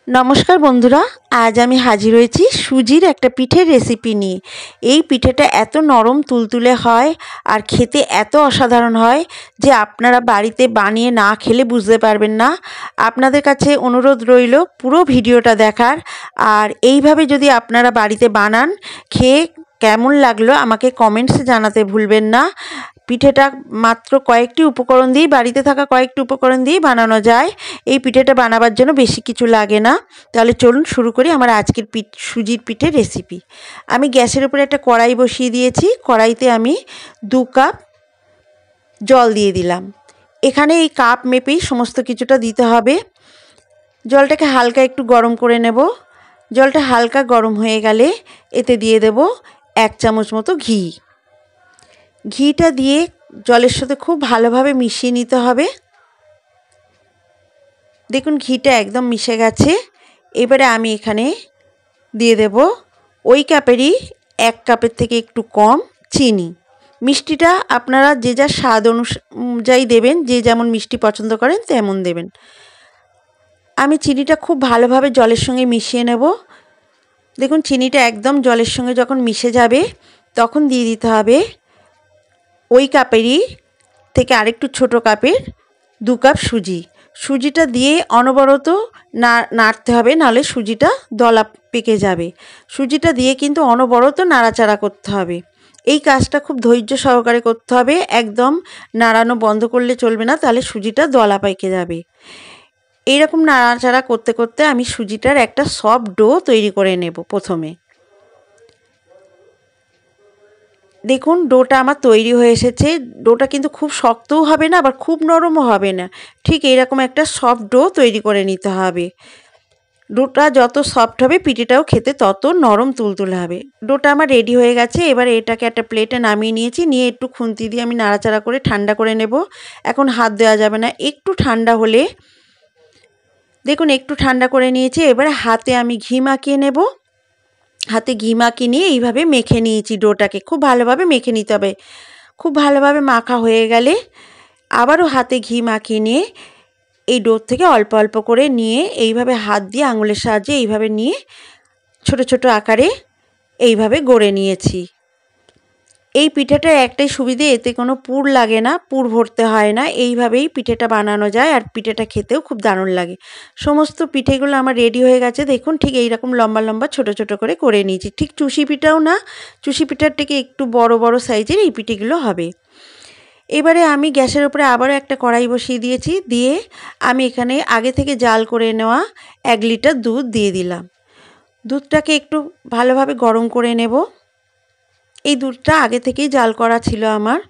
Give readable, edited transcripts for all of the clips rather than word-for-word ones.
নমস্কার বন্ধুরা, আজ আমি হাজির হয়েছি সুজির একটা পিঠের রেসিপি নিয়ে। এই পিঠেটা এত নরম তুলতুলে হয় আর খেতে এত অসাধারণ হয় যে আপনারা বাড়িতে বানিয়ে না খেলে বুঝতে পারবেন না। আপনাদের কাছে অনুরোধ রইল পুরো ভিডিওটা দেখার, আর এইভাবে যদি আপনারা বাড়িতে বানান, খেয়ে কেমন লাগলো আমাকে কমেন্টসে জানাতে ভুলবেন না। পিঠেটা মাত্র কয়েকটি উপকরণ দিয়ে, বাড়িতে থাকা কয়েকটি উপকরণ দিয়ে বানানো যায়। এই পিঠেটা বানাবার জন্য বেশি কিছু লাগে না। তাহলে চলুন শুরু করি আমার আজকের সুজির পিঠের রেসিপি। আমি গ্যাসের উপরে একটা কড়াই বসিয়ে দিয়েছি। কড়াইতে আমি 2 কাপ জল দিয়ে দিলাম। এখানে এই কাপ মেপেই সমস্ত কিছুটা দিতে হবে। জলটাকে হালকা একটু গরম করে নেব। জলটা হালকা গরম হয়ে গেলে এতে দিয়ে দেব 1 চামচ মতো ঘি। ঘিটা দিয়ে জলের সাথে খুব ভালোভাবে মিশিয়ে নিতে হবে। দেখুন ঘিটা একদম মিশে গেছে। এবারে আমি এখানে দিয়ে দেব ওই কাপেরই 1 কাপের থেকে একটু কম চিনি। মিষ্টিটা আপনারা যে যার স্বাদ অনুযায়ী দেবেন, যে যেমন মিষ্টি পছন্দ করেন তেমন দেবেন। আমি চিনিটা খুব ভালোভাবে জলের সঙ্গে মিশিয়ে নেব। দেখুন চিনিটা একদম জলের সঙ্গে যখন মিশে যাবে তখন দিয়ে দিতে হবে ওই কাপেরই থেকে আরেকটু ছোট কাপের 2 কাপ সুজি। সুজিটা দিয়ে অনবরত নাড়তে হবে, নাহলে সুজিটা দলা পেকে যাবে। সুজিটা দিয়ে কিন্তু অনবরত নাড়াচাড়া করতে হবে। এই কাজটা খুব ধৈর্য সহকারে করতে হবে। একদম নাড়ানো বন্ধ করলে চলবে না, তাহলে সুজিটা দলা পেকে যাবে। এইরকম নাড়াচাড়া করতে করতে আমি সুজিটার একটা সফট ডো তৈরি করে নেব প্রথমে। দেখুন ডোটা আমার তৈরি হয়ে এসেছে। ডোটা কিন্তু খুব শক্তও হবে না, আবার খুব নরমও হবে না। ঠিক এইরকম একটা সফট ডো তৈরি করে নিতে হবে। ডোটা যত সফট হবে পিঠেটাও খেতে তত নরম তুলতুলে হবে। ডোটা আমার রেডি হয়ে গেছে। এবার এটাকে একটা প্লেটে নামিয়ে নিয়েছি। নিয়ে একটু খুন্তি দিয়ে আমি নাড়াচাড়া করে ঠান্ডা করে নেব। এখন হাত দেওয়া যাবে না, একটু ঠান্ডা হলে, দেখুন একটু ঠান্ডা করে নিয়েছি। এবার হাতে আমি ঘি মাখিয়ে নেব। হাতে ঘি মাখিয়ে নিয়ে এইভাবে মেখে নিয়েছি। ডোটাকে খুব ভালোভাবে মেখে নিতে হবে। খুব ভালোভাবে মাখা হয়ে গেলে আবারও হাতে ঘি মাখিয়ে নিয়ে এই ডো থেকে অল্প অল্প করে নিয়ে এইভাবে হাত দিয়ে আঙুলের সাহায্যে এইভাবে নিয়ে ছোট ছোট আকারে এইভাবে গড়ে নিয়েছি। এই পিঠেটার একটাই সুবিধে, এতে কোনো পুর লাগে না, পুর ভরতে হয় না। এইভাবেই পিঠেটা বানানো যায়, আর পিঠেটা খেতেও খুব দারুণ লাগে। সমস্ত পিঠেগুলো আমার রেডি হয়ে গেছে। দেখুন ঠিক এইরকম লম্বা লম্বা ছোট ছোট করে নিয়েছি। ঠিক চুষি পিঠাও না, চুষি পিঠার থেকে একটু বড় বড় সাইজের এই পিঠেগুলো হবে। এবারে আমি গ্যাসের উপরে আবারও একটা কড়াই বসিয়ে দিয়েছি। দিয়ে আমি এখানে আগে থেকে জাল করে নেওয়া 1 লিটার দুধ দিয়ে দিলাম। দুধটাকে একটু ভালোভাবে গরম করে নেব। এই দুধটা আগে থেকেই জাল করা ছিল আমার।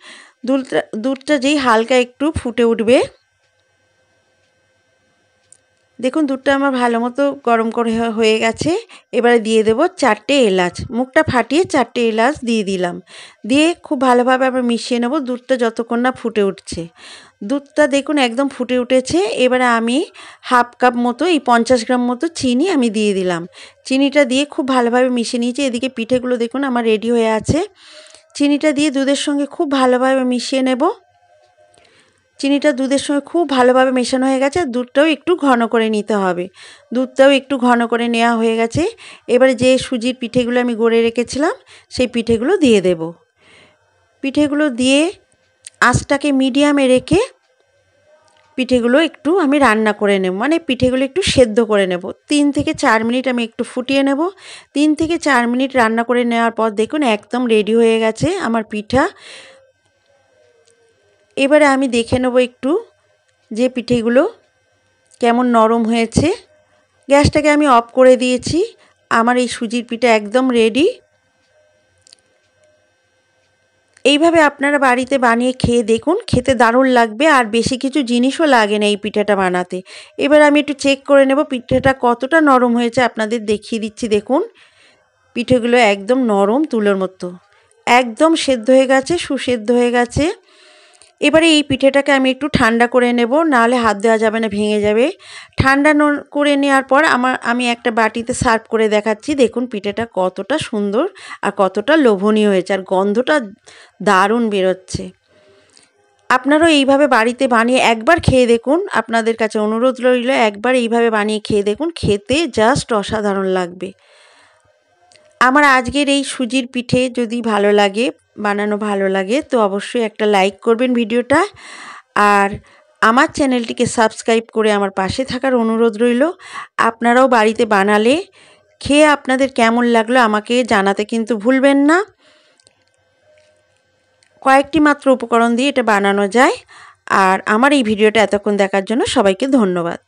দুধটা যেই হালকা একটু ফুটে উঠবে, দেখুন দুধটা আমার ভালো মতো গরম করে হয়ে গেছে। এবারে দিয়ে দেব 4টে এলাচ। মুখটা ফাটিয়ে 4টে এলাচ দিয়ে দিলাম। দিয়ে খুব ভালোভাবে আবার মিশিয়ে নেব দুধটা যতক্ষণ না ফুটে উঠছে। দুধটা দেখুন একদম ফুটে উঠেছে। এবারে আমি 1/2 কাপ মতো, এই 50 গ্রাম মতো চিনি আমি দিয়ে দিলাম। চিনিটা দিয়ে খুব ভালোভাবে মিশিয়ে নিয়েছি। এদিকে পিঠেগুলো দেখুন আমার রেডি হয়ে আছে। চিনিটা দিয়ে দুধের সঙ্গে খুব ভালোভাবে মিশিয়ে নেব। চিনিটা দুধের সঙ্গে খুব ভালোভাবে মেশানো হয়ে গেছে। দুধটাও একটু ঘন করে নিতে হবে। দুধটাও একটু ঘন করে নেওয়া হয়ে গেছে। এবারে যে সুজির পিঠেগুলো আমি গড়ে রেখেছিলাম সেই পিঠেগুলো দিয়ে দেব। পিঠেগুলো দিয়ে আঁচটাকে মিডিয়ামে রেখে পিঠেগুলো একটু আমি রান্না করে নেব, মানে পিঠেগুলো একটু সেদ্ধ করে নেব। 3 থেকে 4 মিনিট আমি একটু ফুটিয়ে নেব। 3 থেকে 4 মিনিট রান্না করে নেওয়ার পর দেখুন একদম রেডি হয়ে গেছে আমার পিঠা। এবারে আমি দেখে নেব একটু যে পিঠেগুলো কেমন নরম হয়েছে। গ্যাসটাকে আমি অফ করে দিয়েছি। আমার এই সুজির পিঠা একদম রেডি। এইভাবে আপনারা বাড়িতে বানিয়ে খেয়ে দেখুন, খেতে দারুণ লাগবে, আর বেশি কিছু জিনিসও লাগে না এই পিঠাটা বানাতে। এবার আমি একটু চেক করে নেব পিঠাটা কতটা নরম হয়েছে, আপনাদের দেখিয়ে দিচ্ছি। দেখুন পিঠেগুলো একদম নরম তুলোর মতো, একদম সেদ্ধ হয়ে গেছে, সুসেদ্ধ হয়ে গেছে। এবারে এই পিঠেটাকে আমি একটু ঠান্ডা করে নেব, নাহলে হাত দেওয়া যাবে না, ভেঙে যাবে। ঠান্ডা করে নেওয়ার পর আমি একটা বাটিতে সার্ভ করে দেখাচ্ছি। দেখুন পিঠেটা কতটা সুন্দর আর কতটা লোভনীয় হয়েছে, আর গন্ধটা দারুণ বেরোচ্ছে। আপনারাও এইভাবে বাড়িতে বানিয়ে একবার খেয়ে দেখুন। আপনাদের কাছে অনুরোধ রইল, একবার এইভাবে বানিয়ে খেয়ে দেখুন, খেতে জাস্ট অসাধারণ লাগবে। আমার আজকের এই সুজির পিঠে যদি ভালো লাগে, বানানো ভালো লাগে, তো অবশ্যই একটা লাইক করবেন ভিডিওটা। আর আমার চ্যানেলটিকে সাবস্ক্রাইব করে আমার পাশে থাকার অনুরোধ রইল। আপনারাও বাড়িতে বানালে খেয়ে আপনাদের কেমন লাগলো আমাকে জানাতে কিন্তু ভুলবেন না। কয়েকটি মাত্র উপকরণ দিয়ে এটা বানানো যায়। আর আমার এই ভিডিওটা এতক্ষণ দেখার জন্য সবাইকে ধন্যবাদ।